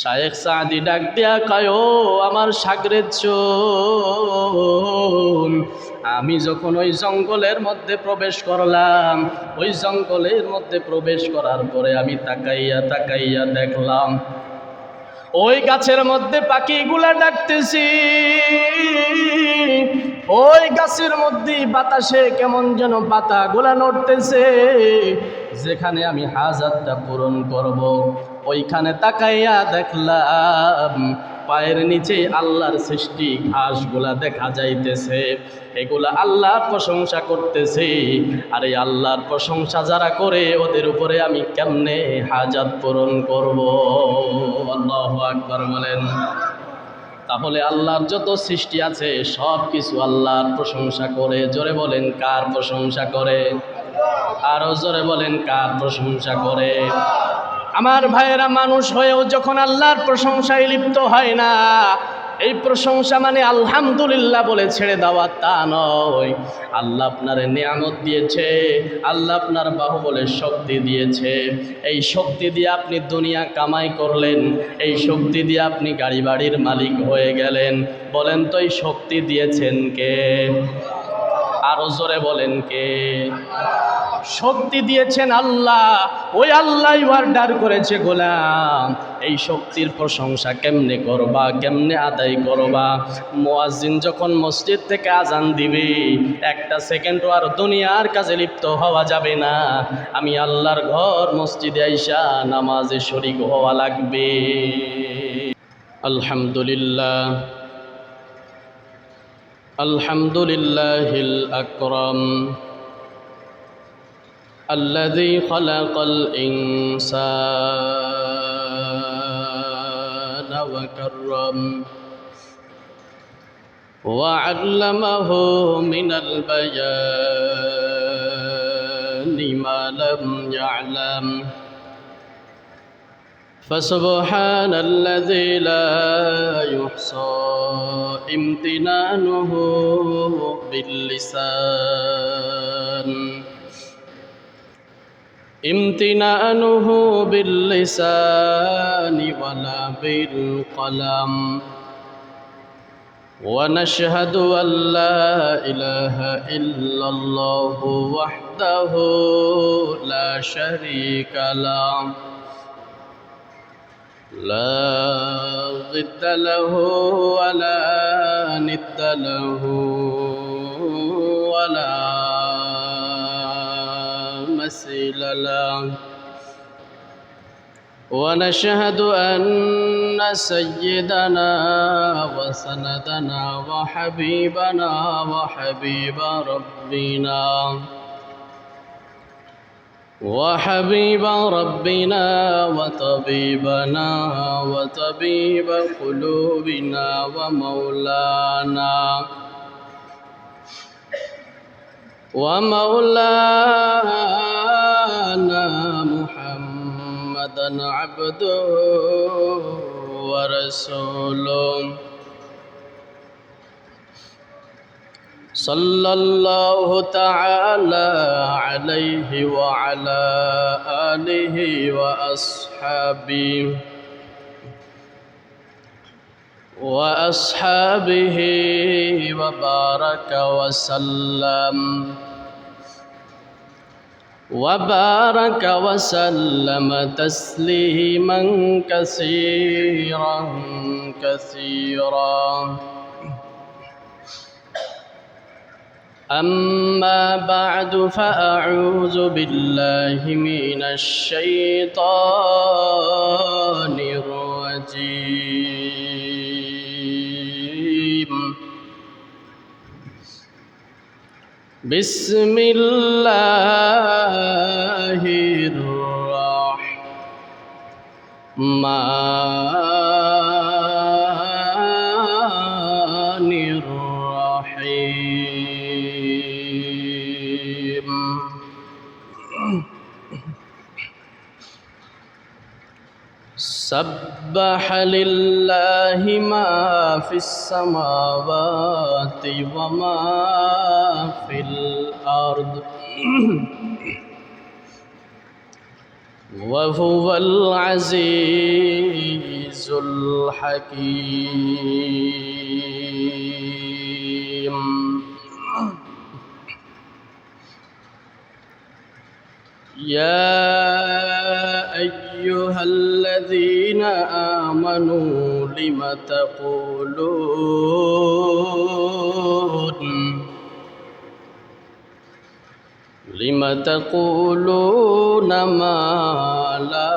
শায়েখ সাদি ডাক দিয়া কয়, ও আমার শাগরেদ শোন, আমি যখন ওই জঙ্গলের মধ্যে প্রবেশ করলাম, ওই জঙ্গলের মধ্যে প্রবেশ করার পরে আমি তাকাইয়া তাকাইয়া দেখলাম ওই গাছের মধ্যে পাখিগুলা ডাকতেছি, ওই গাছের মধ্যে বাতাসে কেমন যেন পাতাগুলা নড়তেছে। যেখানে আমি হাজাতটা পূরণ করব, ওইখানে তাকাইয়া দেখলাম পায়ের নিচে আল্লাহর সৃষ্টি ঘাসগুলা দেখা যাইতেছে। এগুলা আল্লাহর প্রশংসা করতেছে। আর এই আল্লাহর প্রশংসা যারা করে, ওদের উপরে আমি কেমনে হাজাত পূরণ করব? আল্লাহু আকবার বলেন। তাহলে আল্লাহর যত সৃষ্টি আছে সব কিছু আল্লাহর প্রশংসা করে। জোরে বলেন, কার প্রশংসা করে? আরো জোরে বলেন, কার প্রশংসা করে? আমার ভাইয়েরা, মানুষ হয়েও যখন আল্লাহর প্রশংসায় লিপ্ত হয় না, এই প্রশংসা মানে আলহামদুলিল্লাহ বলে ছেড়ে দেওয়া তা নয়। আল্লাহ আপনার নিয়ামত দিয়েছে, আল্লাহ আপনার বাহুবলে শক্তি দিয়েছে। এই শক্তি দিয়ে আপনি দুনিয়া কামাই করলেন, এই শক্তি দিয়ে আপনি গাড়ি বাড়ির মালিক হয়ে গেলেন। বলেন তো এই শক্তি দিয়েছেন কে? আরো জোরে বলেন, কে? শক্তি দিয়েছেন আল্লাহ। ওই আল্লাহ অর্ডার করেছে, গোলাম এই শক্তির প্রশংসা কেমনে করবা, কেমনে আদায় করবা? মুয়াজ্জিন যখন মসজিদ থেকে আজান দিবে, একটা সেকেন্ডও আর দুনিয়ার কাজে লিপ্ত হওয়া যাবে না। আমি আল্লাহর ঘর মসজিদে আইসা নামাজে শরীক হওয়া লাগবে। আলহামদুলিল্লাহ, আলহামদুলিল্লাহিল আকরাম الذي خلق الإنسان وكرم وعلمه من البيان ما لم يعلم فسبحان الذي لا يحصى امتنانه باللسان امتنانه باللسان ولا بالقلم ونشهد أن لا إله إلا الله وحده لا شريك له لا ضد له ولا ند له ولا مثيل له ونشهد أن سيدنا وسندنا وحبيبنا وحبيب ربنا وطبيبنا وطبيب قلوبنا ومولانا محمدا عبده ورسوله صلى الله تعالى عليه وعلى آله وأصحابه وبارك وسلم تسليما كثيرا كثيرا. أما بعد فأعوذ بالله من الشيطان الرجيم. بسم الله الرحمن الرحيم. سبح لله ما في السماوات وما في الأرض وهو العزيز الحكيم. يا أيها الذين آمنوا لم تقولون ما لا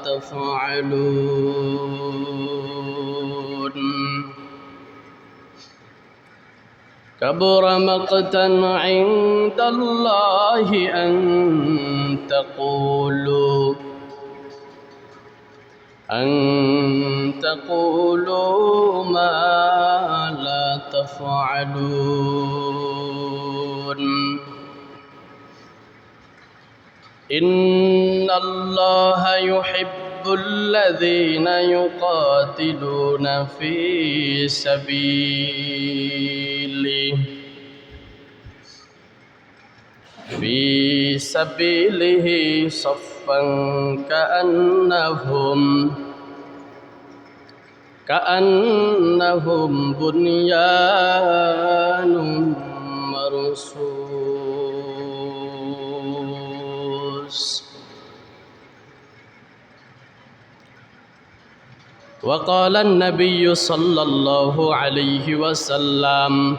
تفعلون كبر مقتا عند الله أن تقولوا ما لا تفعلون إن الله يحب الذين يقاتلون في سبيله صفا كأنهم بنيان مرصوص. وقال النبي صلى الله عليه وسلم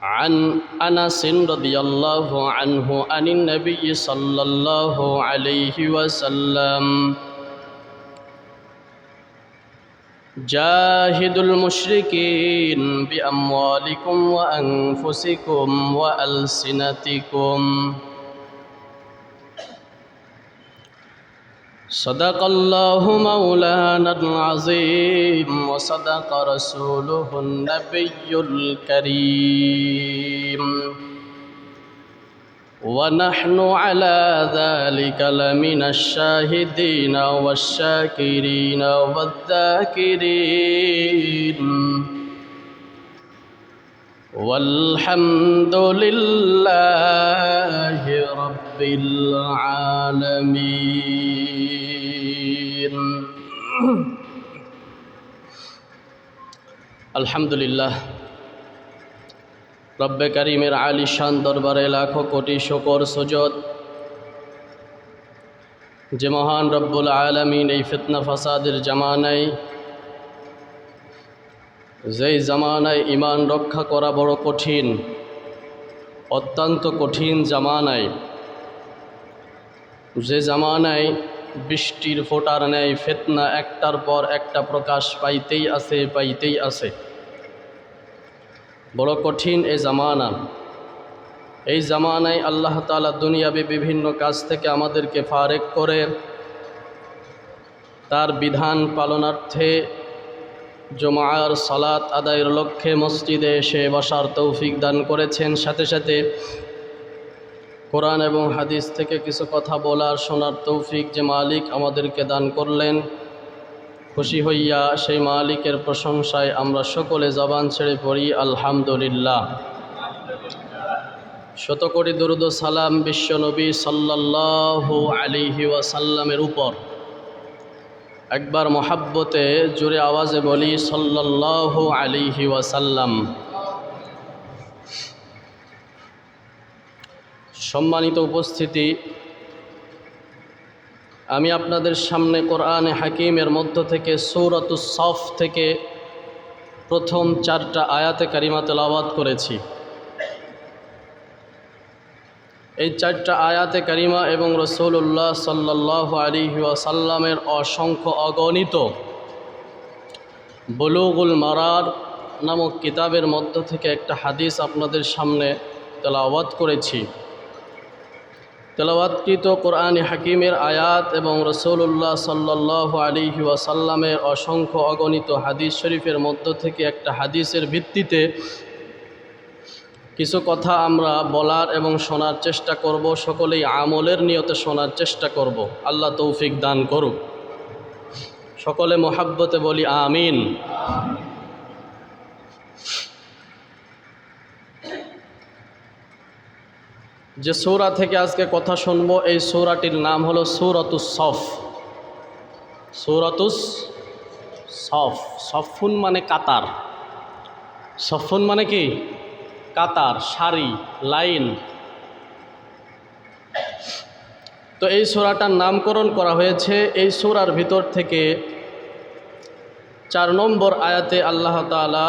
عن أنس رضي الله عنه عن النبي صلى الله عليه وسلم جاهدوا المشركين بأموالكم وأنفسكم وألسنتكم. صدق الله مولانا العظيم وصدق رسوله النبي الكريم ونحن على ذلك لمن الشاهدين والشاكرين والذاكرين والحمد لله رب العالمين. আলহামদুলিল্লাহ, রব্বে কারিমের আলিশান দরবারে লাখো কোটি শুকর সুজুদ যে মহান রব্বুল আলামিন এই ফিতনা ফাসাদের জামানায়, যেই জামানায় ঈমান রক্ষা করা বড় কঠিন, অত্যন্ত কঠিন জামানায়, যে জামানায় বৃষ্টির ফোঁটার ন্যায় ফিতনা একটার পর একটা প্রকাশ পাইতেই আছে, বড় কঠিন এই জামানা। এই জামানায় আল্লাহ তাআলা দুনিয়াবী বিভিন্ন কাজ থেকে আমাদেরকে ফারেক করে তার বিধান পালনার্থে জুমার সালাত আদায়ের লক্ষ্যে মসজিদে এসে বসার তৌফিক দান করেছেন। সাথে সাথে কোরআন এবং হাদিস থেকে কিছু কথা বলার শোনার তৌফিক যে মালিক আমাদেরকে দান করলেন, খুশি হইয়া সেই মালিকের প্রশংসায় আমরা সকলে জবান ছেড়ে পড়ি আলহামদুলিল্লাহ। শতকোটি দরুদ ও সালাম বিশ্বনবী সাল্লাল্লাহু আলাইহি ওয়াসাল্লামের উপর। একবার মহাব্বতে জোরে আওয়াজে বলি সাল্লাল্লাহু আলাইহি ওয়াসাল্লাম। সম্মানিত উপস্থিতি, আমি আপনাদের সামনে কোরআনে হাকিমের মধ্য থেকে সূরাতুস সফ থেকে প্রথম 4টা আয়াতে কারিমা তেলাওয়াত করেছি। এই 4টা আয়াতে কারিমা এবং রাসূলুল্লাহ সাল্লাল্লাহু আলাইহি ওয়াসাল্লামের অসংখ্য অগণিত বুলুগুল মারার নামক কিতাবের মধ্য থেকে একটা হাদিস আপনাদের সামনে তেলাওয়াত করেছি। তেলাওয়াতকৃত কোরআনে হাকিমের আয়াত এবং রাসূলুল্লাহ সাল্লাল্লাহু আলাইহি ওয়াসাল্লামের অসংখ্য অগণিত হাদিস শরীফের মধ্য থেকে একটা হাদিসের ভিত্তিতে কিছু কথা আমরা বলার এবং শোনার চেষ্টা করব। সকলেই আমলের নিয়তে শোনার চেষ্টা করব। আল্লাহ তৌফিক দান করুক। সকলে মোহাব্বতে বলি আমিন। যে সূরা থেকে আজকে কথা শুনবো এই সূরাটির নাম হলো সূরাতুস সফ। সূরাতুস সফ, সফুন মানে কাতার, সফুন মানে কি কাতার, সারি, লাইন। তো এই সূরাটার নামকরণ করা হয়েছে এই সূরার ভিতর থেকে 4 নম্বর আয়াতে আল্লাহ তাআলা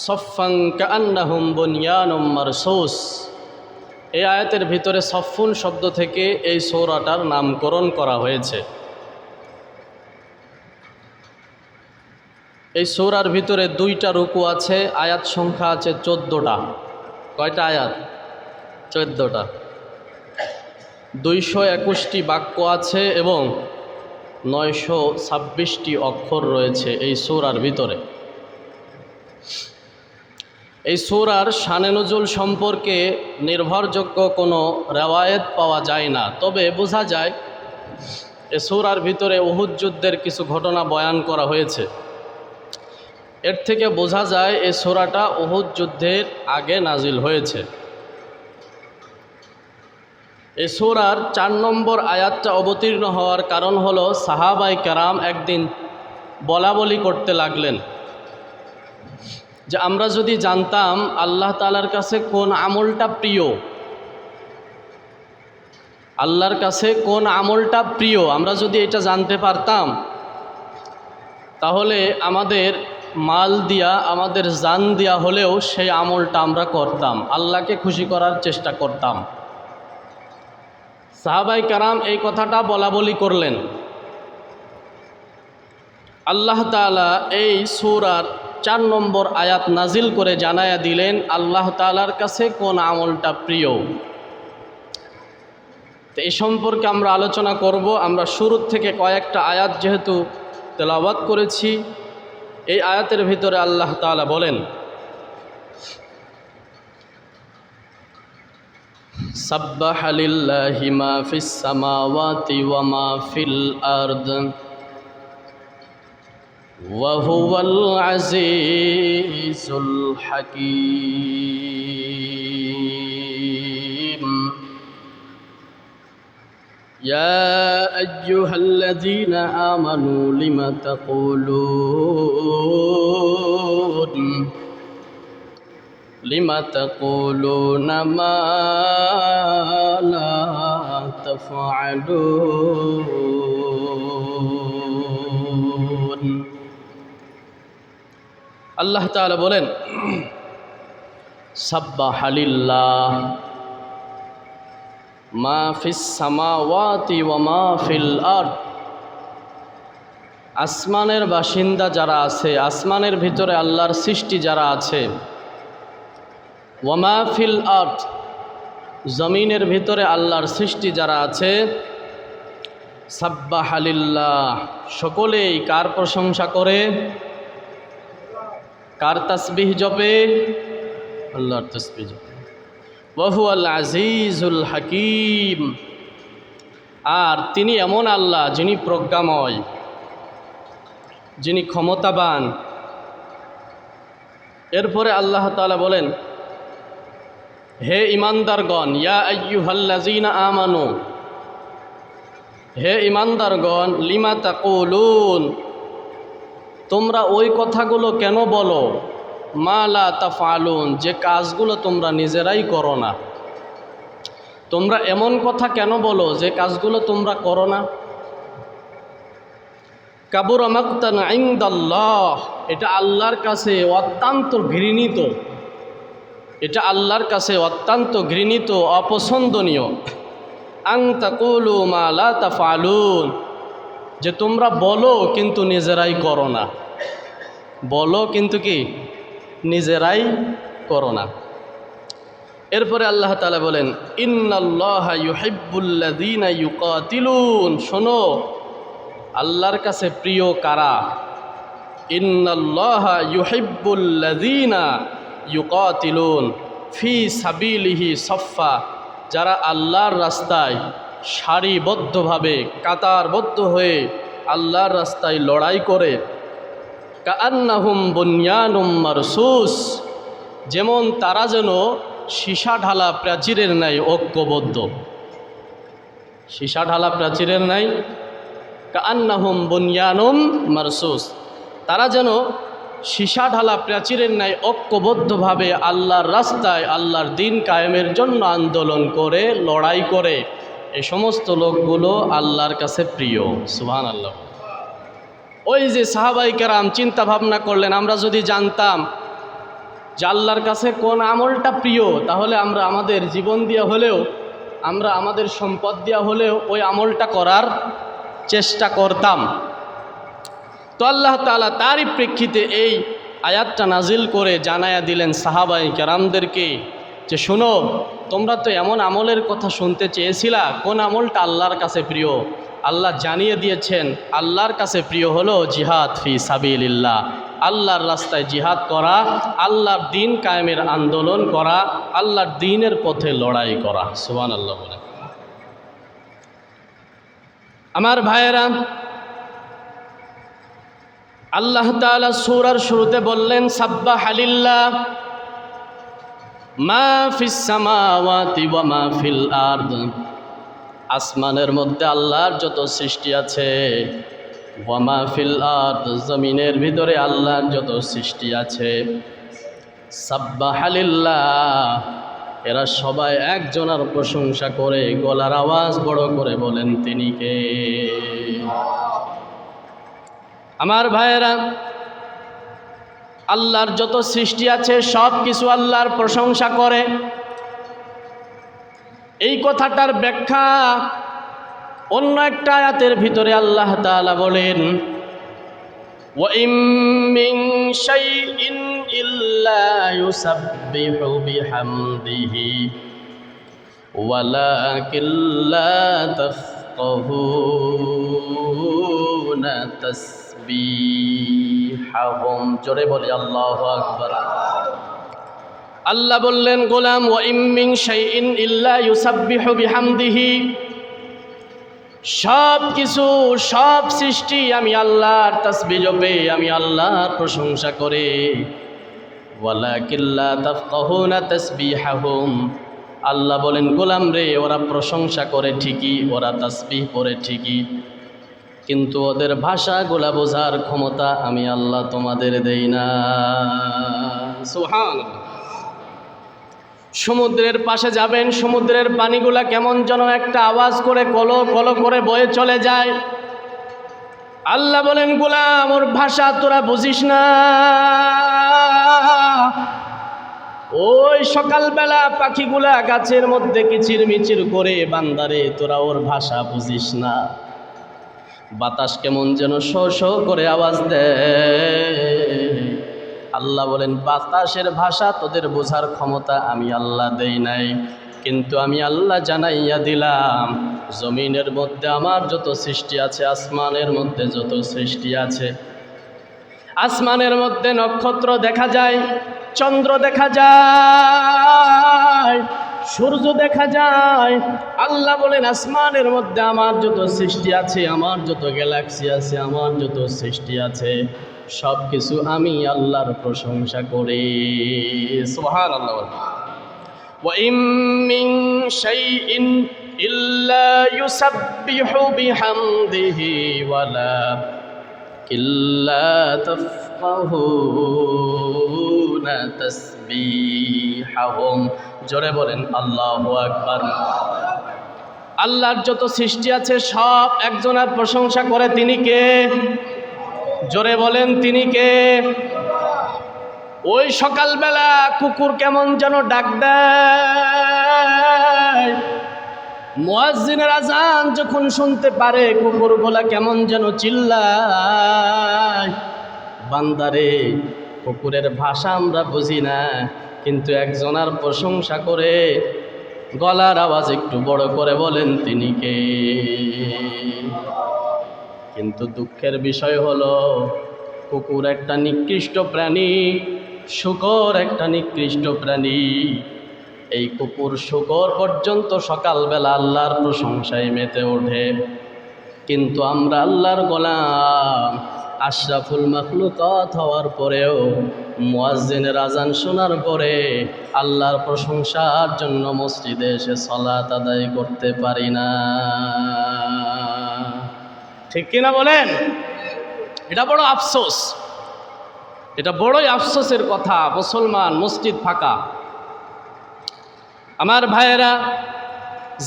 সফফান কাআন্নাহুম বুনয়ানুম মারসুস, এই আয়াতের ভিতরে সফুন শব্দ থেকে এই সূরাটার নামকরণ করা হয়েছে। এই সূরার ভিতরে 2টা রুকু আছে, আয়াত সংখ্যা আছে 14টা। কয়টা আয়াত? 14টা। 221টি বাক্য আছে এবং 926টি অক্ষর রয়েছে এই সূরার ভিতরে। এই সূরার শানে নুজুল সম্পর্কে নির্ভরযোগ্য কোনো রেওয়ায়েত পাওয়া যায় না, তবে বোঝা যায় এই সূরার ভিতরে উহুদ যুদ্ধের কিছু ঘটনা বয়ান করা হয়েছে। এর থেকে বোঝা যায় এই সূরাটা উহুদ যুদ্ধের আগে নাজিল হয়েছে। এই সূরার 4 নম্বর আয়াতটা অবতীর্ণ হওয়ার কারণ হলো সাহাবায়ে কেরাম একদিন বলাবলি করতে লাগলেন যে আমরা যদি জানতাম আল্লাহ তাআলার কাছে কোন আমলটা প্রিয়, আল্লাহর কাছে কোন আমলটা প্রিয়, আমরা যদি এটা জানতে পারতাম তাহলে আমাদের মাল দিয়া, আমাদের জান দিয়া হলেও সেই আমলটা আমরা করতাম, আল্লাহকে খুশি করার চেষ্টা করতাম। সাহাবায়ে কেরাম এই কথাটা বলাবলি করলেন। আল্লাহ তাআলা এই সূরার 4 নম্বর আয়াত নাজিল করে জানায়া দিলেন আল্লাহ তাআলার কাছে কোন আমলটা প্রিয়। তো এই সম্পর্কে আমরা আলোচনা করব। আমরা শুরুর থেকে কয়েকটা আয়াত যেহেতু তেলাওয়াত করেছি, এই আয়াতের ভিতরে আল্লাহ তাআলা বলেন সাব্বাহা লিল্লাহি মা ফিস সামাওয়াতি ওয়া মা ফিল আরদ ওয়া হুয়াল আজিজুল হাকীম। ইয়া আইয়ুহাল্লাযীনা আমানু লিমা তাকুলুনা মা লা তাফআলুন। আল্লাহ তাআলা বলেন সাব্বাহা লিল্লাহ মা ফিস সামাওয়াতি ওয়া মা ফিল আরদ, আসমানের বাসিন্দা যারা আছে, আসমানের ভিতরে আল্লাহর সৃষ্টি যারা আছে, ওয়া মা ফিল আরদ, জমিনের ভিতরে আল্লাহর সৃষ্টি যারা আছে, সাব্বাহা লিল্লাহ, সকলেই কার প্রশংসা করে? কার তাসবিহ জপে? আল্লাহর তাসবিহ জপে। ওয়া হুয়াল আজিজুল হাকীম, আর তিনি এমন আল্লাহ যিনি প্রজ্ঞাময়, যিনি ক্ষমতাবান। এরপরে আল্লাহ তাআলা বলেন হে ইমানদারগণ, ইয়া আইয়ুহাল্লাযীনা আমানু, হে ইমানদারগণ, লিমা তাকুলুন, তোমরা ওই কথাগুলো কেন বলো, মা লা তাফআলুন, যে কাজগুলো তোমরা নিজেরাই করো না। তোমরা এমন কথা কেন বলো যে কাজগুলো তোমরা করো না? কাবুরা মাকতান ইনদাল্লাহ, এটা আল্লাহর কাছে অত্যন্ত ঘৃণিত, এটা আল্লাহর কাছে অত্যন্ত ঘৃণিত, অপছন্দনীয়। আন তাকুলু মা লা তাফআলুন, যে তোমরা বলো কিন্তু নিজেরাই করো না, বলো কিন্তু কি নিজেরাই করো না। এরপরে আল্লাহ তাআলা বলেন ইন্নাল্লাহা ইউহিব্বুল্লাযীনা ইউকাতিলুন, শোনো আল্লাহর কাছে প্রিয় কারা? ইন্নাল্লাহা ইউহিব্বুল্লাযীনা ইউকাতিলুন ফি সাবিলিহি সাফফা, যারা আল্লাহর রাস্তায় সারিবদ্ধভাবে কাতারবদ্ধ হয়ে আল্লাহর রাস্তায় লড়াই করে, কাআন্নাহুম বুনয়ানুম মারসুস, যেমন তারা যেন সীসা ঢালা প্রাচীরের ন্যায় ঐক্যবদ্ধ। সীসা ঢালা প্রাচীরের ন্যায় কাআন্নাহুম বুনয়ানুম মারসুস, তারা যেন সীসা ঢালা প্রাচীরের ন্যায় ঐক্যবদ্ধভাবে আল্লাহর রাস্তায় আল্লাহর দিন কায়েমের জন্য আন্দোলন করে লড়াই করে। এই সমস্ত লোকগুলো আল্লাহর কাছে প্রিয়। সুবহানাল্লাহ। ওই যে সাহাবায়ে কেরাম চিন্তা ভাবনা করলেন, আমরা যদি জানতাম যে আল্লাহর কাছে কোন আমলটা প্রিয়, তাহলে আমরা আমাদের জীবন দিয়া হলেও, আমরা আমাদের সম্পদ দিয়া হলেও ওই আমলটা করার চেষ্টা করতাম। তো আল্লাহ তাআলা তারই প্রেক্ষিতে এই আয়াতটা নাজিল করে জানায়া দিলেন সাহাবায়ে কেরামদেরকে যে শোনো, তোমরা তো এমন আমলের কথা শুনতে চেয়েছিলা, কোন আমলটা আল্লাহর কাছে প্রিয়। আল্লাহ জানিয়ে দিয়েছেন আল্লাহর কাছে প্রিয় হলো জিহাদ ফি সাবিলিল্লাহ, আল্লাহর রাস্তায় জিহাদ করা, আল্লাহর দিন কায়েমের আন্দোলন করা, আল্লাহর দিনের পথে লড়াই করা। সুবহানাল্লাহ বলে। আমার ভাইয়েরা, আল্লাহ তাআলা সূরার শুরুতে বললেন সাব্বাহা লিল্লাহ মা ফিস সামাওয়াতি ওয়া মা ফিল আরদ, আসমানের মধ্যে আল্লাহর যত সৃষ্টি আছে, ওয়া মা ফিল আরদ, জমিনের ভিতরে আল্লাহর যত সৃষ্টি আছে, সাব্বাহা লিল্লাহ, এরা সবাই একজনের প্রশংসা করে গলার আওয়াজ বড় করে বলেন তিনি কে। আমার ভাইয়েরা, আল্লাহর যত সৃষ্টি আছে সব কিছু আল্লাহর প্রশংসা করে। এই কথাটার ব্যাখ্যা অন্য একটা আয়াতের ভিতরে আল্লাহ তাআলা বলেন ওয়া ইম মিন শাইইন ইল্লা ইউসাব্বিহু বিহামদিহি ওয়ালাকিন লা তাফকাহুনা তাসবিহাহুম। জোরে বলি আল্লাহু আকবার। আল্লাহ বললেন গোলাম ওয়া ইম মিন শাইইন ইল্লা ইউসাব্বিহু বিহামদিহি, সব কিছু সব সৃষ্টি আমি আল্লাহর তাসবিহ জপে, আমি আল্লাহর প্রশংসা করে। ওয়ালাকিন লা তাফকাহুনা তাসবিহাহুম, আল্লাহ বলেন গোলাম রে, ওরা প্রশংসা করে ঠিকই, ওরা তাসবিহ পড়ে ঠিকই, কিন্তু ওদের ভাষাগুলা বোঝার ক্ষমতা আমি আল্লাহ তোমাদের দেই না। সুবহানাল্লাহ। সমুদ্রের পাশে যাবেন, সমুদ্রের পানিগুলা কেমন যেন একটা আওয়াজ করে কলো কলো করে বয়ে চলে যায়। আল্লাহ বলেন গোলাম, ওর ভাষা তোরা বুঝিস না। ওই সকালবেলা পাখিগুলা গাছের মধ্যে কিচিরমিচির করে, বান্দারে তোরা ওর ভাষা বুঝিস না। বাতাস কেমন যেন শো শো করে আওয়াজ দেয়। আল্লাহ বলেন বাতাসের ভাষা তোদের বোঝার ক্ষমতা আমি আল্লাহ দেই নাই, কিন্তু আমি আল্লাহ জানাইয়া দিলাম জমিনের মধ্যে আমার যত সৃষ্টি আছে, আসমানের মধ্যে যত সৃষ্টি আছে, আসমানের মধ্যে নক্ষত্র দেখা যায়, চন্দ্র দেখা যায়, সূর্য দেখা যায়। আল্লাহ বলেন আসমানের মধ্যে আমার যত সৃষ্টি আছে, আমার যত গ্যালাক্সি আছে, আমার যত সৃষ্টি আছে, সব কিছু আমি আল্লাহর প্রশংসা করি। সুবহানাল্লাহ। ওয়া ইম মিন শাইইন ইল্লা ইউসাব্বিহু বিহামদিহি ওয়ালাকিন লা তাফকাহুনা তাসবিহাহুম। জোরে বলেন আল্লাহু আকবার। আল্লাহর যত সৃষ্টি আছে সব একজনের প্রশংসা করে, তিনি কে? জোরে বলেন তিনি কে? ওই সকালবেলা কুকুর কেমন যেন ডাক দেয়, মুয়াজ্জিনের আজান যখন শুনতে পারে কুকুরগুলা কেমন যেন চিল্লায়। বান্দারে, কুকুরের ভাষা আমরা বুঝি না, কিন্তু একজনের প্রশংসা করে গলার আওয়াজ একটু বড় করে বলেন তিনি কে। কিন্তু দুঃখের বিষয় হলো কুকুর একটা নিকৃষ্ট প্রাণী, শূকর একটা নিকৃষ্ট প্রাণী। এই কুকুর শূকর পর্যন্ত সকালবেলা আল্লাহর প্রশংসায় মেতে ওঠে, কিন্তু আমরা আল্লাহর গোলাম, আশরাফুল মাখলুকাত হওয়ার পরেও মুয়াজ্জিনের আজান শোনার পরে আল্লাহর প্রশংসার জন্য মসজিদে এসে সালাত আদায় করতে পারি না। ঠিক কিনা বলেন? এটা বড় আফসোস, এটা বড়ই আফসোসের কথা। মুসলমান, মসজিদ ফাঁকা। আমার ভাইয়েরা,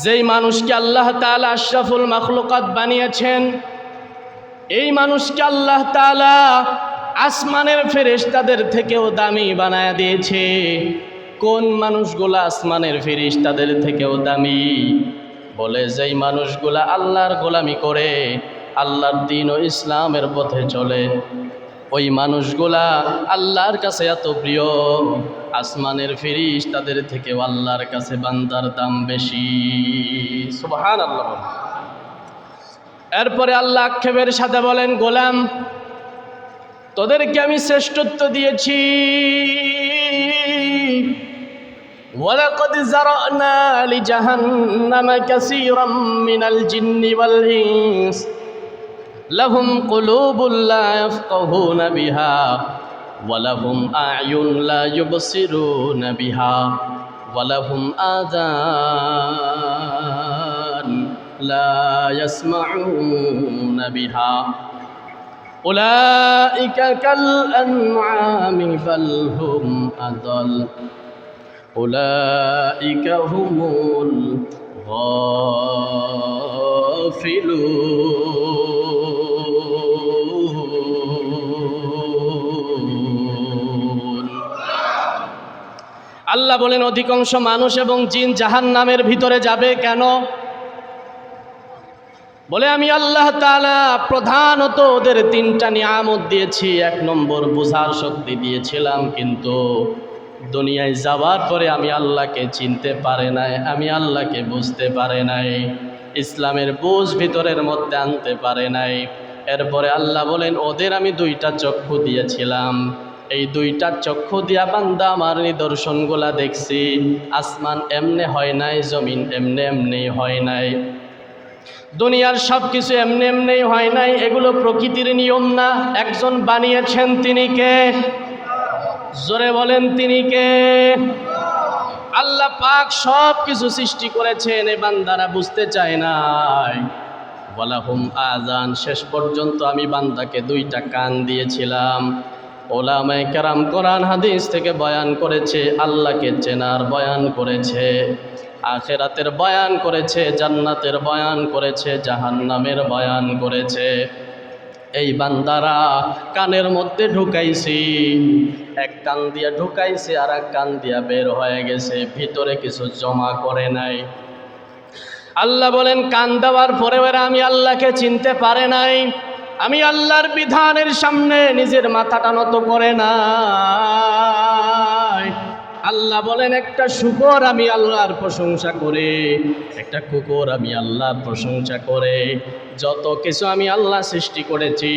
যেই মানুষকে আল্লাহ তাআলা আশরাফুল মাখলুকাত বানিয়েছেন, এই মানুষকে আল্লাহ তাআলা আসমানের ফেরেশতাদের থেকেও দামি বানায় দিয়েছে। কোন মানুষগুলা আসমানের ফেরেশতাদের থেকেও দামি? বলে যেই মানুষগুলা আল্লাহর গোলামি করে, আল্লাহর দ্বীন ও ইসলামের পথে চলে, ওই মানুষগুলা আল্লাহর কাছে এত প্রিয়, আসমানের ফেরেশতাদের থেকেও আল্লাহর কাছে বান্দার দাম বেশি। সুবহানাল্লাহ। এরপরে আল্লাহ আক্ষেপের সাথে বলেন, গোলাম, তোদেরকে আমি শ্রেষ্ঠত্ব দিয়েছি। ওয়ালাকাদ যারানা লিজাহান্নামা কাসীরাম মিনাল জিন্নি ওয়াল ইনস লাহুম কুলুবুন লা ইয়াফকাহুনা বিহা ওয়া লাহুম আ'য়ুন লা ইউবসিরুনা বিহা ওয়া লাহুম আযান লা ইয়াসমাউনা বিহা উলাইকা কাল আনআমি বাল হুম আদাল উলাইকা হুমুল গাফিলুন। আল্লাহ বলেন, অধিকাংশ মানুষ এবং জিন জাহান্নামের ভিতরে যাবে কেন? বলে, আমি আল্লাহ তাআলা প্রধানত ওদের তিনটা নিয়ামত দিয়েছি। এক নম্বর, বোঝার শক্তি দিয়েছিলাম, কিন্তু দুনিয়ায় যাওয়ার পরে আমি আল্লাহকে চিনতে পারে নাই, আমি আল্লাহকে বুঝতে পারে নাই, ইসলামের বুঝ ভিতরের মধ্যে আনতে পারে নাই। এরপরে আল্লাহ বলেন, ওদের আমি দুইটা চক্ষু দিয়েছিলাম, এই দুইটা চক্ষু দিয়া বান্দা আমার নিদর্শনগুলা দেখছি। আসমান এমনে হয় নাই, জমিন এমনে এমনি হয় নাই, দুনিয়ার সব কিছু এমনি এমনি হয় নাই, এগুলো প্রকৃতির নিয়ম না। একজন বানিয়েছেন, তিনি কে? জোরে বলেন, তিনি কে? আল্লাহ পাক সব কিছু সৃষ্টি করেছেন, এ বান্দারা বুঝতে চায় নাই। ওয়ালাহুম আযান, শেষ পর্যন্ত আমি বান্দাকে দুইটা কান দিয়েছিলাম। ওলামায়ে কেরাম কোরআন হাদিস থেকে বয়ান করেছে, আল্লাহকে চেনার বয়ান করেছে, আখিরাতের বয়ান করেছে, জান্নাতের বয়ান করেছে, জাহান্নামের বয়ান করেছে। এই বান্দারা কানের মধ্যে ঢুকাইছি, এক কান দিয়া ঢুকাইছে আর এক কান দিয়া বের হয়ে গেছে, ভিতরে কিছু জমা করে নাই। আল্লাহ বলেন, কান দেওয়ার পরেও এরা আমি আল্লাহকে চিনতে পারে নাই, আমি আল্লাহর বিধানের সামনে নিজের মাথাটা নত করে নাই। আল্লাহ বলেন, একটা শুকর আমি আল্লাহর প্রশংসা করে, একটা কুকুর আমি আল্লাহর প্রশংসা করে, যত কিছু আমি আল্লাহ সৃষ্টি করেছি,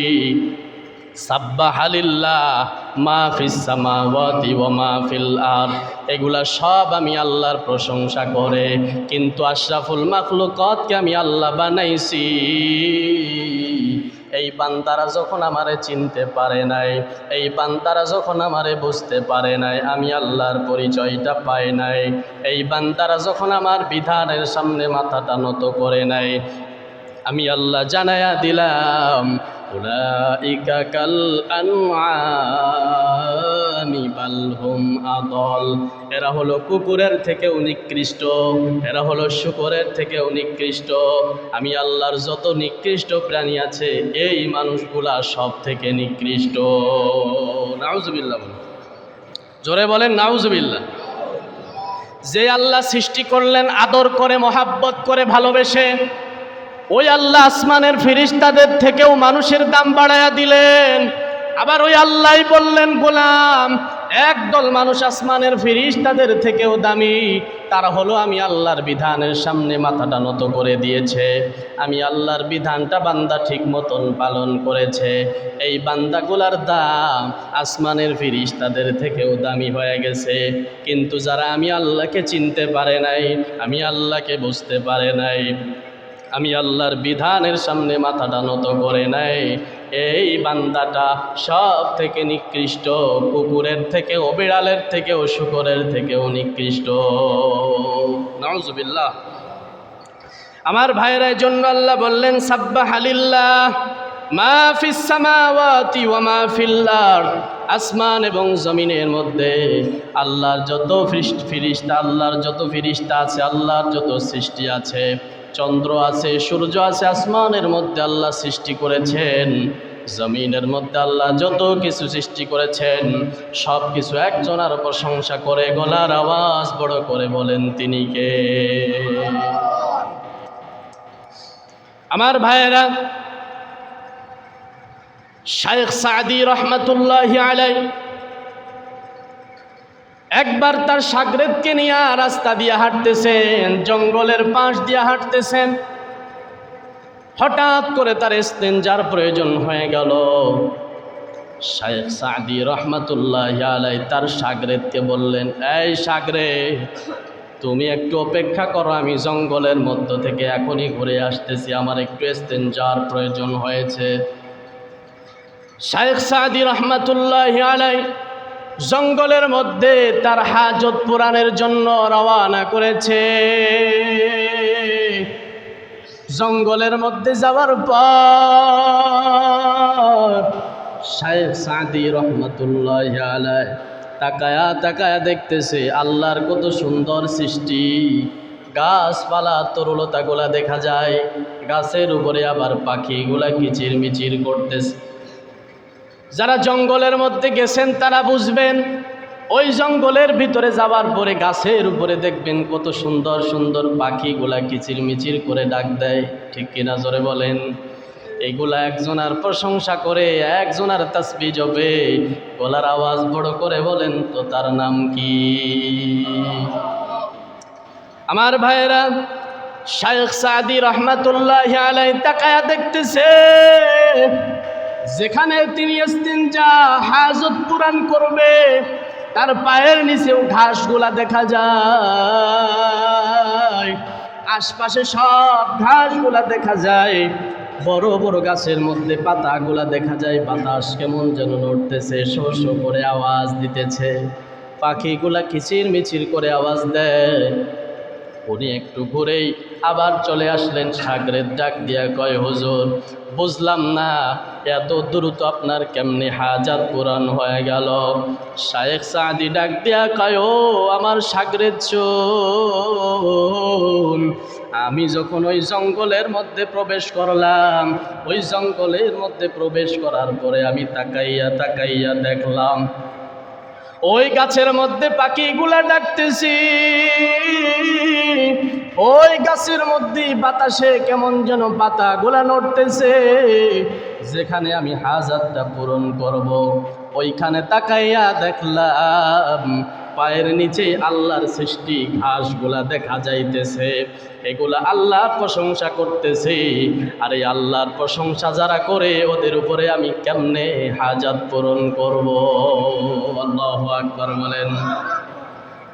সাব্বাহা লিল্লাহ মা ফিস সামাওয়াতি ওয়া মা ফিল আরদ, এগুলা সব আমি আল্লাহর প্রশংসা করে। কিন্তু আশরাফুল মাখলুকাতকে আমি আল্লাহ বানাইছি। এই বান্দারা যখন আমারে চিনতে পারে নাই, এই বান্দারা যখন আমারে বুঝতে পারে নাই, আমি আল্লাহর পরিচয়টা পাই নাই, এই বান্দারা যখন আমার বিধানের সামনে মাথাটা নত করে নাই, আমি আল্লাহ জানায়া দিলাম, উলাইকা কাল আনআমি বাল হুম আদাল, এরা হলো কুকুরের থেকে নিকৃষ্ট, এরা হলো শুকরের থেকে নিকৃষ্ট। আমি আল্লাহর যত নিকৃষ্ট প্রাণী আছে, এই মানুষগুলা সব থেকে নিকৃষ্ট। নাউজুবিল্লাহ বলেন, জোরে বলেন নাউজুবিল্লাহ। যে আল্লাহ সৃষ্টি করলেন আদর করে, মহাব্বত করে, ভালোবেসে, ওই আল্লাহ আসমানের ফেরেশতাদের থেকেও মানুষের দাম বাড়ায়া দিলেন। আবার ওই আল্লাহই বললেন, গোলাম, একদল মানুষ আসমানের ফেরেশতাদের থেকেও দামি, তারা হলো আমি আল্লাহর বিধানের সামনে মাথাটা নত করে দিয়েছে, আমি আল্লাহর বিধানটা বান্দা ঠিক মতন পালন করেছে, এই বান্দাগুলার দাম আসমানের ফেরেশতাদের থেকেও দামি হয়ে গেছে। কিন্তু যারা আমি আল্লাহকে চিনতে পারে নাই, আমি আল্লাহকে বুঝতে পারে নাই, আমি আল্লাহর বিধানের সামনে মাথাটা নত করে নেয়, এই বান্দাটা সব থেকে নিকৃষ্ট, কুকুরের থেকেও, বিড়ালের থেকেও, শূকরের থেকেও নিকৃষ্ট। নাউজুবিল্লাহ। আমার ভাইয়ের জন্য আল্লাহ বললেন সাব্বাহা লিল্লাহ মা ফিস সামাওয়াতি ওয়া মা ফিল আরদ, আসমান এবং জমিনের মধ্যে আল্লাহর যত ফিরিস্তা, আল্লাহর যত ফিরিস্তা আছে, আল্লাহর যত সৃষ্টি আছে, চন্দ্র আছে, সূর্য আছে, আসমানের মধ্যে আল্লাহ সৃষ্টি করেছেন, জমিনের মধ্যে আল্লাহ যত কিছু সৃষ্টি করেছেন, সব কিছু একজনের প্রশংসা করে গলার আওয়াজ বড় করে বলেন তিনি কে? আমার ভাইয়েরা, শাইখ সাদি রহমাতুল্লাহি আলাইহি একবার তার শাগরেদকে নিয়ে রাস্তা দিয়ে হাঁটতেছেন, জঙ্গলের পাশ দিয়ে হাঁটতেছেন, হঠাৎ করে তার ইস্তেনজার প্রয়োজন হয়ে গেল। শাইখ সাদি রহমাতুল্লাহি আলাইহি তার শাগরেদকে বললেন, এই শাগরেদ, তুমি একটু অপেক্ষা করো, আমি জঙ্গলের মধ্য থেকে এখনই ঘুরে আসতেছি, আমার একটু ইস্তেনজার প্রয়োজন হয়েছে। শাইখ সাদি রহমাতুল্লাহি আলাইহি জঙ্গলের মধ্যে তার হাজত পূরণের জন্য রওনা করেছে। জঙ্গলের মধ্যে যাওয়ার পর শাইখ সাদি রহমাতুল্লাহি আলাইহি তাকায়া তাকায়া দেখতেছে আল্লাহর কত সুন্দর সৃষ্টি, গাছপালা তরুলতাগুলা দেখা যায়, গাছের উপরে আবার পাখিগুলা কিচিরমিচির করতেছে। যারা জঙ্গলের মধ্যে গেছেন তারা বুঝবেন, ওই জঙ্গলের ভিতরে যাওয়ার পরে গাছের উপরে দেখবেন কত সুন্দর সুন্দর পাখিগুলা কিচিরমিচির করে ডাক দেয়, ঠিক কিনা জোরে বলেন? এগুলা একজনের প্রশংসা করে, একজনের তাসবিহ জপে, গলার আওয়াজ বড় করে বলেন তো তার নাম কি? আমার ভাইয়েরা, শাইখ সাদি রহমাতুল্লাহি আলাইহি তাকায়া দেখতেছে যেখানে তিনি ইস্তিনজা হাজত পূরণ করবে তার পায়ের নিচেও ঘাসগুলা দেখা যায়, আশপাশে সব ঘাসগুলা দেখা যায়, বড় বড় গাছের মধ্যে পাতাগুলা দেখা যায়, বাতাস কেমন যেন নড়তেছে, শো শো করে আওয়াজ দিতেছে, পাখিগুলা কিচির মিচির করে আওয়াজ দেয়। উনি একটু ঘুরেই আবার চলে আসলেন। শাগরেদ ডাক দিয়া কয়, হুজুর, বুঝলাম না এত দ্রুত আপনার কেমনে হাজাত পূরণ হয়ে গেল? শাইখ সাদি ডাক দিয়া কয়, ও আমার শাগরেদ শোন, আমি যখন ওই জঙ্গলের মধ্যে প্রবেশ করলাম, ওই জঙ্গলের মধ্যে প্রবেশ করার পরে আমি তাকাইয়া তাকাইয়া দেখলাম ওই গাছের মধ্যে পাখিগুলা ডাকতেছি, ওই গাছের মধ্যে বাতাসে কেমন যেন পাতাগুলা নড়তেছে, যেখানে আমি হাজাতটা পূরণ করব, ওইখানে তাকাইয়া দেখলাম পায়ের নিচে আল্লাহর সৃষ্টি ঘাসগুলা দেখা যাইতেছে, এগুলা আল্লাহর প্রশংসা করতেছে। আর এই আল্লাহর প্রশংসা যারা করে ওদের উপরে আমি কেমনে হাজাত পূরণ করব? আল্লাহু আকবার বলেন।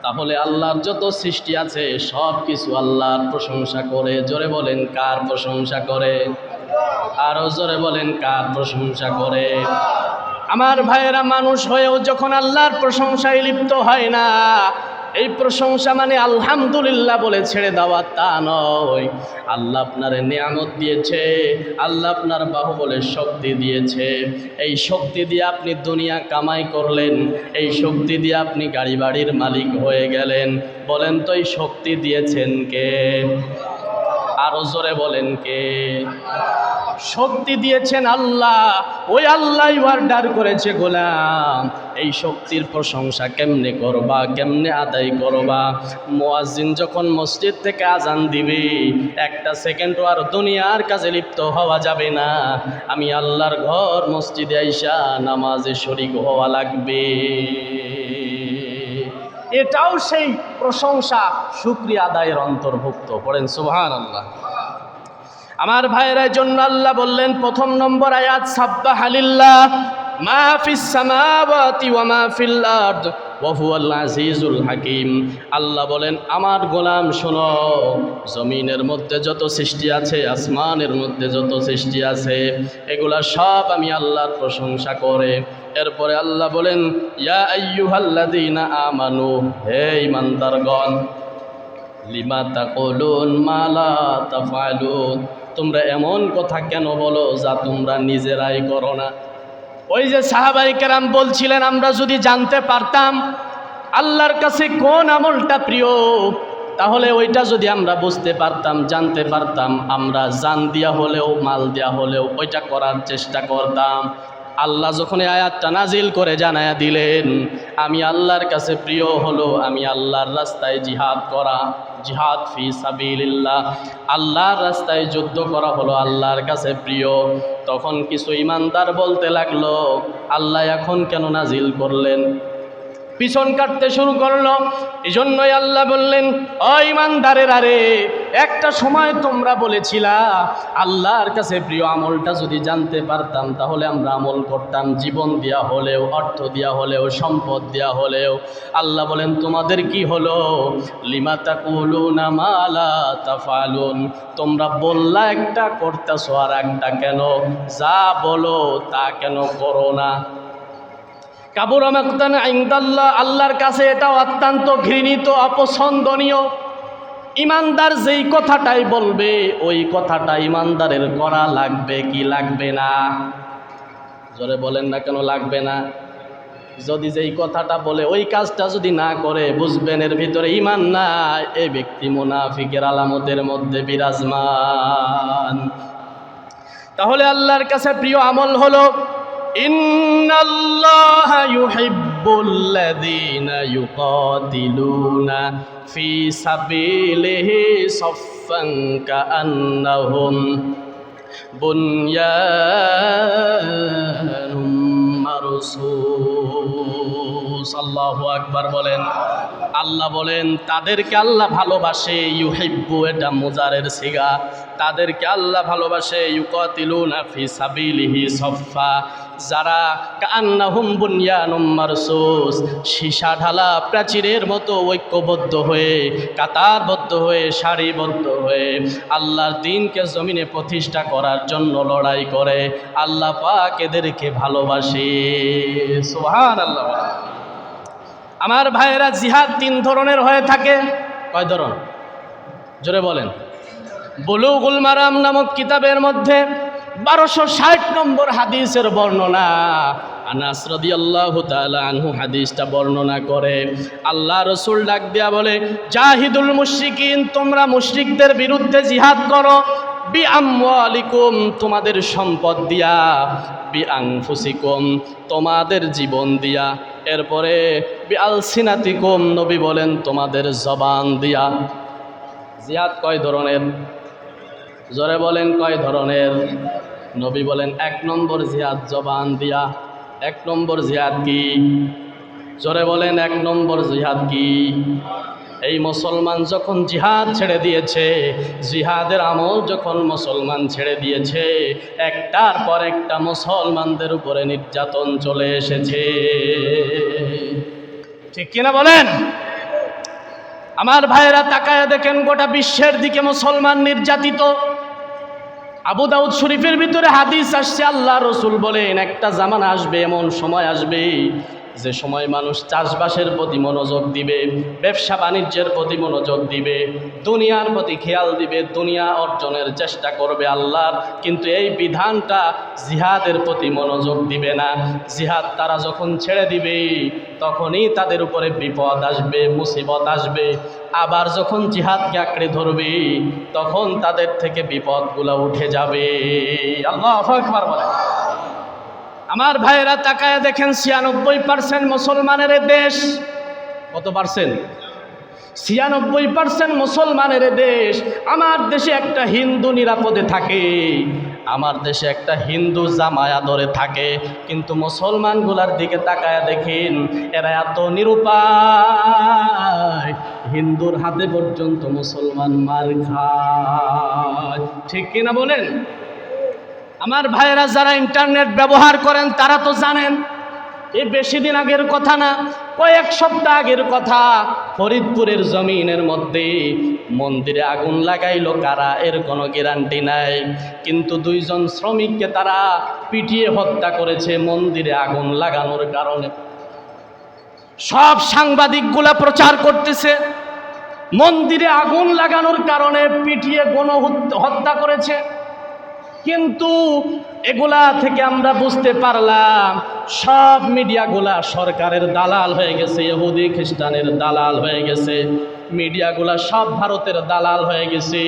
তাহলে আল্লাহর যত সৃষ্টি আছে সব কিছু আল্লাহর প্রশংসা করে। জোরে বলেন, কার প্রশংসা করে? আরো জোরে বলেন, কার প্রশংসা করে? আমার ভাইয়েরা, মানুষ হয়েও যখন আল্লাহর প্রশংসায় লিপ্ত হয় না, এই প্রশংসা মানে আলহামদুলিল্লাহ বলে ছেড়ে দেওয়া তা নয়। আল্লাহ আপনার নিয়ামত দিয়েছে, আল্লাহ আপনার বাহুবলে শক্তি দিয়েছে, এই শক্তি দিয়ে আপনি দুনিয়া কামাই করলেন, এই শক্তি দিয়ে আপনি গাড়ি বাড়ির মালিক হয়ে গেলেন। বলেন তো এই শক্তি দিয়েছেন কে? আরো জোরে বলেন, কে? শক্তি দিয়েছেন আল্লাহ। ওই আল্লাহ অর্ডার করেছে, গোলাম এই শক্তির প্রশংসা কেমনে করবা, কেমনে আদায় করবা? মুয়াজ্জিন যখন মসজিদ থেকে আজান দিবে, একটা সেকেন্ডও আর দুনিয়ার কাজে লিপ্ত হওয়া যাবে না। আমি আল্লাহর ঘর মসজিদে আইসা নামাজে শরীক হওয়া লাগবে। এটাও সেই প্রশংসা, শুকরিয়া আদায়ের অন্তর্ভুক্ত। পড়েন সুবহানাল্লাহ। আমার ভাইয়ের জন্য আল্লাহ বললেন, প্রথম নম্বর আয়াত, সাব্বাহা লিল্লাহ মা ফিস সামাওয়াতি ওয়া মা ফিল আরদ, ওয়া হুয়াল আজিজুল হাকিম। আল্লাহ বলেন, আমার গোলাম শোনো, জমিনের মধ্যে যত সৃষ্টি আছে, আসমানের মধ্যে যত সৃষ্টি আছে, এগুলা সব আমি আল্লাহর প্রশংসা করে। এরপরে আল্লাহ বলেন, ইয়া আইয়ুহাল্লাযীনা আমানু, হে ঈমানদারগণ, লিমা তাকুলুন মা লা তাফআলুন, তোমরা এমন কথা কেন বলো যা তোমরা নিজেরাই করো না। ওই যে সাহাবায়ে কেরাম বলছিলেন, আমরা যদি জানতে পারতাম আল্লাহর কাছে কোন আমলটা প্রিয়, তাহলে ওইটা যদি আমরা বুঝতে পারতাম, জানতে পারতাম, আমরা জান দিয়া হলেও মাল দেয়া হলেও ওইটা করার চেষ্টা করতাম। আল্লাহ যখন এই আয়াতটা নাজিল করে জানায়া দিলেন, আমি আল্লাহর কাছে প্রিয় হলো আমি আল্লাহর রাস্তায় জিহাদ করা, জিহাদ ফি সাবিলিল্লাহ, আল্লাহর রাস্তায় যুদ্ধ করা হলো আল্লাহর কাছে প্রিয়। তখন কিছু ঈমানদার বলতে লাগলো, আল্লাহ এখন কেন নাজিল করলেন? পিছন কাটতে শুরু করলো। এই জন্যই আল্লাহ বললেন, ও ঈমানদারেরা রে, একটা সময় তোমরা বলেছিলা আল্লাহর কাছে প্রিয় আমলটা যদি জানতে পারতাম তাহলে আমরা আমল করতাম, জীবন দেয়া হলেও, অর্থ দেয়া হলেও, সম্পদ দেয়া হলেও। আল্লাহ বলেন, তোমাদের কি হলো? লিমা তাকুলুনা মা লা তাফআলুন, তোমরা বললা একটা, করতেছো আর একটা কেন? যা বলো তা কেন করো না? কাবুরা মাকতান ইনদাল্লাহ, আল্লাহর কাছে এটা অত্যন্ত ঘৃণিত, অপছন্দনীয়। ঈমানদার যেই কথাটাই বলবে ওই কথাটা ঈমানদারের করা লাগবে কি লাগবে না? জোরে বলেন না কেন লাগবে না? যদি যেই কথাটা বলে ওই কাজটা যদি না করে, বুঝবেন এর ভিতরে ঈমান নাই, এই ব্যক্তি মুনাফিকের আলামতের মধ্যে বিরাজমান। তাহলে আল্লাহর কাছে প্রিয় আমল হলো, ইন্নাল্লাহা ইউহিব্বুল্লাযীনা ইউকাতিলুনা ফি সাবিলিহি সাফফান কাআন্নাহুম বুনয়ানুম মারসুস। আল্লাহু আকবার বলেন। আল্লাহ বলেন, তাদেরকে আল্লাহ ভালোবাসে। ইউহিব্বু এটা মুজারের সিগা, তাদেরকে আল্লাহ ভালোবাসে। ইউকাতিলুনা ফি সাবিলিহি সাফফা, যারা কান্নাহুম বুনয়ানুম মারসুস, সীসা ঢালা প্রাচীরের মতো ঐক্যবদ্ধ হয়ে, কাতারবদ্ধ হয়ে, সারিবদ্ধ হয়ে আল্লাহর দ্বীনকে জমিনে প্রতিষ্ঠা করার জন্য লড়াই করে। আল্লাহ পাক এদেরকে ভালোবাসে। সুবহানাল্লাহ। আমার ভাইয়েরা, জিহাদ 3 ধরনের হয়ে থাকে। কয় ধরন? জোরে বলেন। বুলুগুল মারাম নামক কিতাবের মধ্যে 1260 নম্বর হাদিসের বর্ণনা, আনাস রাদিয়াল্লাহু তাআলা আনহু হাদিসটা বর্ণনা করে। আল্লাহ রাসূল ডাক দেয়া বলে, জাহিদুল মুশরিকিন, তোমরা মুশরিকদের বিরুদ্ধে জিহাদ করো, বি আমওয়ালিকুম, তোমাদের সম্পদ দিয়া, বি আনফুসিকুম, তোমাদের জীবন দিয়া, এরপরে বি আলসিনাতিকুম, নবী বলেন তোমাদের জবান দিয়া। জিহাদ কয় ধরনের? জোরে বলেন কয় ধরনের? নবী বলেন 1 নম্বর জিহাদ জবান দিয়া। 1 নম্বর জিহাদ কি? জোরে বলেন 1 নম্বর জিহাদ কি? এই মুসলমান যখন জিহাদ ছেড়ে দিয়েছে, জিহাদের আমল যখন মুসলমান ছেড়ে দিয়েছে, একটার পর একটা মুসলমানদের উপরে নির্যাতন চলে এসেছে। ঠিক কিনা বলেন? আমার ভাইয়েরা, তাকায় দেখেন, গোটা বিশ্বের দিকে মুসলমান নির্যাতিত। আবু দাউদ শরীফের ভিতরে হাদিস আসছে, আল্লাহ রসুল বলেন, একটা জামানা আসবে, এমন সময় আসবে যে সময় মানুষ চাষবাসের প্রতি মনোযোগ দিবে, ব্যবসা বাণিজ্যের প্রতি মনোযোগ দিবে, দুনিয়ার প্রতি খেয়াল দিবে, দুনিয়া অর্জনের চেষ্টা করবে আল্লাহর, কিন্তু এই বিধানটা জিহাদের প্রতি মনোযোগ দিবে না। জিহাদ তারা যখন ছেড়ে দিবে তখনই তাদের উপরে বিপদ আসবে, মুসিবত আসবে। আবার যখন জিহাদকে আঁকড়ে ধরবে তখন তাদের থেকে বিপদগুলো উঠে যাবে। আল্লাহু আকবার বলে। আমার ভাইয়েরা, তাকায় দেখেন, 96% মুসলমানের দেশ। কত পার্সেন্ট? 96% মুসলমানের দেশ। আমার দেশে একটা হিন্দু নিরাপদে থাকে, আমার দেশে একটা হিন্দু জামায়া ধরে থাকে, কিন্তু মুসলমানগুলার দিকে তাকায় দেখেন, এরা এত নিরুপায়, হিন্দুর হাতে পর্যন্ত মুসলমান মার খায়। ঠিক কিনা বলেন? আমার ভাইয়েরা, যারা ইন্টারনেট ব্যবহার করেন তারা তো জানেন এ বেশি দিন আগের কথা না, কয়েক সপ্তাহ আগের কথা। ফরিদপুরের জমিনের মধ্যে মন্দিরে আগুন লাগাইলো কারা, এর কোনো গ্যারান্টি নাই, কিন্তু 2 জন শ্রমিককে তারা পিটিয়ে হত্যা করেছে মন্দিরে আগুন লাগানোর কারণে। সব সাংবাদিকগুলা প্রচার করতেছে মন্দিরে আগুন লাগানোর কারণে পিটিয়ে গণহত্যা করেছে। কিন্তু এগুলা থেকে আমরা বুঝতে পারলাম সব মিডিয়াগুলা সরকারের দালাল হয়ে গেছে, ইহুদি খ্রিস্টানের দালাল হয়ে গেছে, মিডিয়াগুলা সব ভারতের দালাল হয়ে গেছে।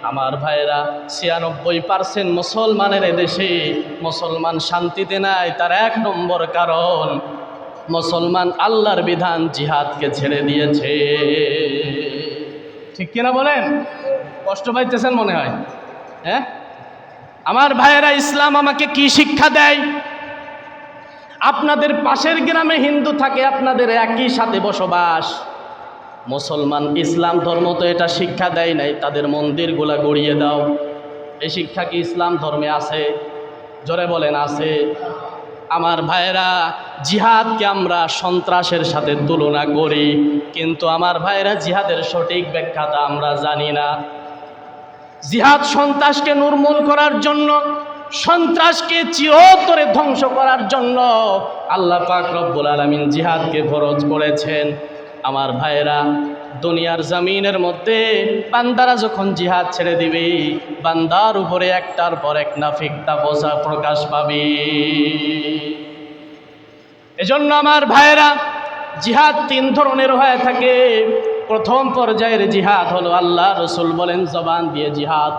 আমার ভাইরা, 96% মুসলমানের এদেশে মুসলমান শান্তিতে নাই। তার 1 নম্বর কারণ মুসলমান আল্লাহর বিধান জিহাদকে ছেড়ে দিয়েছে। ঠিক কিনা বলেন? কষ্ট পাইতেছেন মনে হয়, হ্যাঁ? আমার ভাইয়েরা, ইসলাম আমাকে কি শিক্ষা দেয়? আপনাদের পাশের গ্রামে হিন্দু থাকে, আপনাদের একই সাথে বসবাস। মুসলমান ইসলাম ধর্ম তো এটা শিক্ষা দেয় নাই তাদের মন্দিরগুলা গড়িয়ে দাও। এই শিক্ষা কি ইসলাম ধর্মে আছে? জোরে বলেন, আছে? আমার ভাইয়েরা, জিহাদকে আমরা সন্ত্রাসের সাথে তুলনা করি, কিন্তু আমার ভাইয়েরা জিহাদের সঠিক ব্যাখ্যাটা আমরা জানি না। জিহাদ সন্ত্রাসকে নির্মূল করার জন্য, সন্ত্রাসকে চিরতরে ধ্বংস করার জন্য আল্লাহ পাক রব্বুল আলামিন জিহাদকে ফরজ করেছেন। আমার ভাইয়েরা, দুনিয়ার জমিনের মধ্যে বান্দারা যখন জিহাদ ছেড়ে দিবে, বান্দার উপরে একটার পর এক নাফিকতা প্রকাশ পাবে। এজন্য আমার ভাইয়েরা, জিহাদ 3 ধরনের হয়ে থাকে। প্রথম পর্যায়ের জিহাদ হলো, আল্লাহ রসুল বলেন, জবান দিয়ে জিহাদ।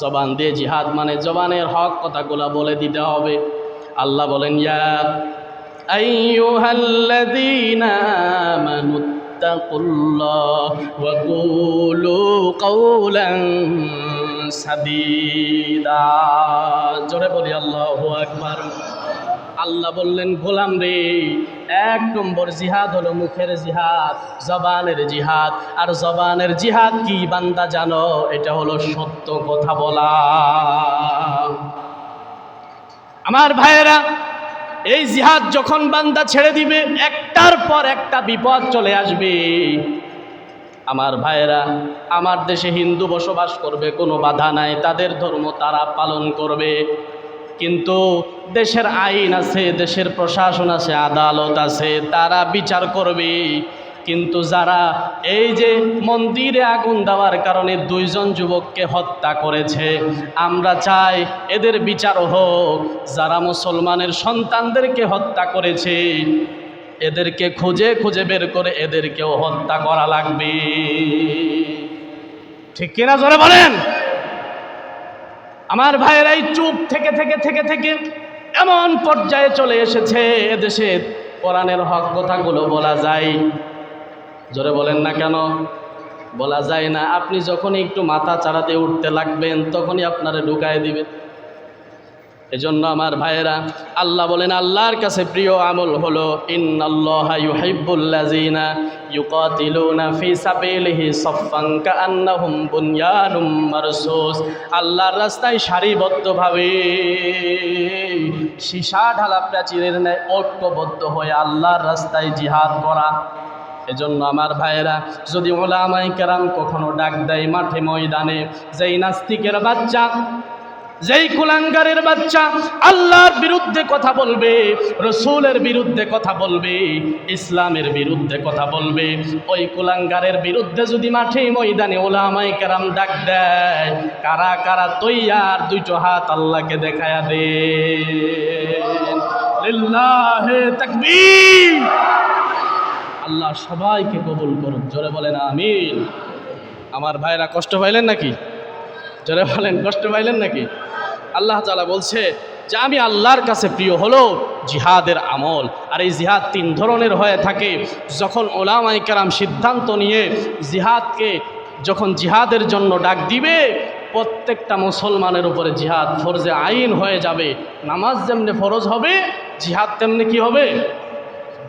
জবান দিয়ে জিহাদ মানে জবানের হক কথাগুলো বলে দিতে হবে। আল্লাহ বলেন, ইয়া আইয়ুহাল্লাযীনা আমানুত্তাকুল্লাহ ওয়া কুলু কাওলান সাদীদা। জোরে বলি আল্লাহু আকবার। আল্লাহ বললেন, গোলাম রে, 1 নম্বর জিহাদ হলো মুখের জিহাদ, জবানের জিহাদ। আর জবানের জিহাদ কি বান্দা জানো? এটা হলো সত্য কথা বলা। আমার ভাইয়েরা, এই জিহাদ যখন বান্দা ছেড়ে দিবে, একটার পর একটা বিপদ চলে আসবে। আমার ভাইয়েরা, আমার দেশে হিন্দু বসবাস করবে, কোনো বাধা নাই, তাদের ধর্ম তারা পালন করবে, কিন্তু দেশের আইন আছে, দেশের প্রশাসন আছে, আদালত আছে, তারা বিচার করবে। কিন্তু যারা এই যে মন্দিরে আগুন দেওয়ার কারণে 2 জন যুবককে হত্যা করেছে, আমরা চাই এদের বিচার হোক। যারা মুসলমানের সন্তানদেরকে হত্যা করেছে, এদেরকে খুঁজে খুঁজে বের করে এদেরকেও হত্যা করা লাগবে। ঠিক কিনা জোরে বলেন? আমার ভাইয়েরাই, চুপ থেকে থেকে থেকে থেকে এমন পর্যায়ে চলে এসেছে, এদেশে কোরআনের হক কথাগুলো বলা যায়। জোরে বলেন না কেন? বলা যায় না। আপনি যখনই একটু মাথা চাড়াতে উঠতে লাগবেন, তখনই আপনারে ঢুকায় দিবে। এজন্য আমার ভাইয়েরা, আল্লাহ বলেন, আল্লাহর কাছে প্রিয় আমল হলো, ইন্নাল্লাহা ইউহিব্বুল্লাযীনা ইউকাতিলুনা ফি সাবিলিহি সাফফান কাআন্নাহুম বুনয়ানুম মারসুস। আল্লাহর রাস্তায় সারিবদ্ধভাবে সীসা ঢালা প্রাচীরের ন্যায় ঐক্যবদ্ধ হয়ে আল্লাহর রাস্তায় জিহাদ করা। এজন্য আমার ভাইয়েরা, যদি উলামায়ে কেরাম কখনো ডাক দেয় মাঠে ময়দানে, যেই নাস্তিকের বাচ্চা, যেই কুলাঙ্গারের বাচ্চা আল্লাহর বিরুদ্ধে কথা বলবে, রসুলের বিরুদ্ধে কথা বলবে, ইসলামের বিরুদ্ধে কথা বলবে, ওই কুলাঙ্গারের বিরুদ্ধে যদি মাঠে ময়দানে উলামায়ে কেরাম ডাক দেয়, কারা কারা তৈয়ার 2টো হাত আল্লাহকে দেখায়া দেন। লিল্লাহি তাকবীর। আল্লাহ সবাইকে কবুল করুন। জোরে বলেন আমিন। আমার ভাইরা, কষ্ট পাইলেন নাকি? জোরে বলেন, কষ্ট পাইলেন নাকি? আল্লাহ তাআলা বলছে যে আমি আল্লাহর কাছে প্রিয় হলো জিহাদের আমল। আর এই জিহাদ 3 ধরনের হয়ে থাকে। যখন উলামায়ে কেরাম সিদ্ধান্ত নিয়ে জিহাদকে, যখন জিহাদের জন্য ডাক দিবে, প্রত্যেকটা মুসলমানের উপরে জিহাদ ফরজে আইন হয়ে যাবে। নামাজ যেমনি ফরজ হবে, জিহাদ তেমনি কি হবে?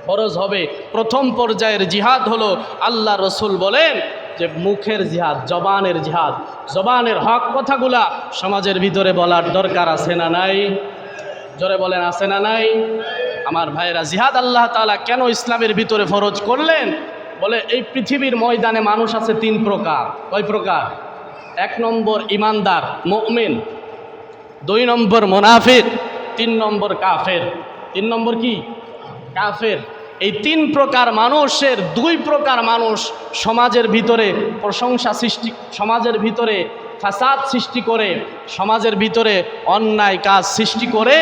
ফরজ হবে। প্রথম পর্যায়ের জিহাদ হলো, আল্লাহ রসুল বলেন যে মুখের জিহাদ, জবানের জিহাদ। জবানের হক কথাগুলা সমাজের ভিতরে বলার দরকার আছে না নাই? জোরে বলেন, আছে না নাই? আমার ভাইয়েরা, জিহাদ আল্লাহ তাআলা কেন ইসলামের ভিতরে ফরজ করলেন? বলে এই পৃথিবীর ময়দানে মানুষ আছে তিন প্রকার। কয় প্রকার? এক নম্বর ইমানদার মুমিন, দুই নম্বর মুনাফিক, তিন নম্বর কাফের। তিন নম্বর কি? কাফের। এই তিন প্রকার মানুষের দুই প্রকার মানুষ সমাজের ভিতরে প্রশংসা সৃষ্টি, সমাজের ভিতরে ফাসাদ সৃষ্টি করে, সমাজের ভিতরে অন্যায় কাজ সৃষ্টি করে।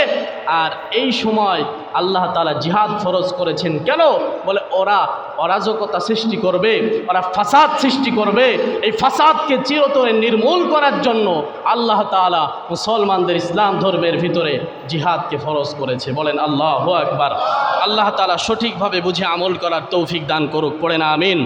আর এই সময় আল্লাহ তাআলা জিহাদ ফরজ করেছেন কেন? বলে ওরা অরাজকতা সৃষ্টি করবে, ওরা ফাসাদ সৃষ্টি করবে। এই ফাসাদকে চিরতরে নির্মূল করার জন্য আল্লাহ তাআলা মুসলমানদের ইসলাম ধর্মের ভিতরে জিহাদকে ফরজ করেছে। বলেন আল্লাহু আকবার। আল্লাহ তাআলা সঠিকভাবে বুঝে আমল করার তৌফিক দান করুক। পড়েন আমিন।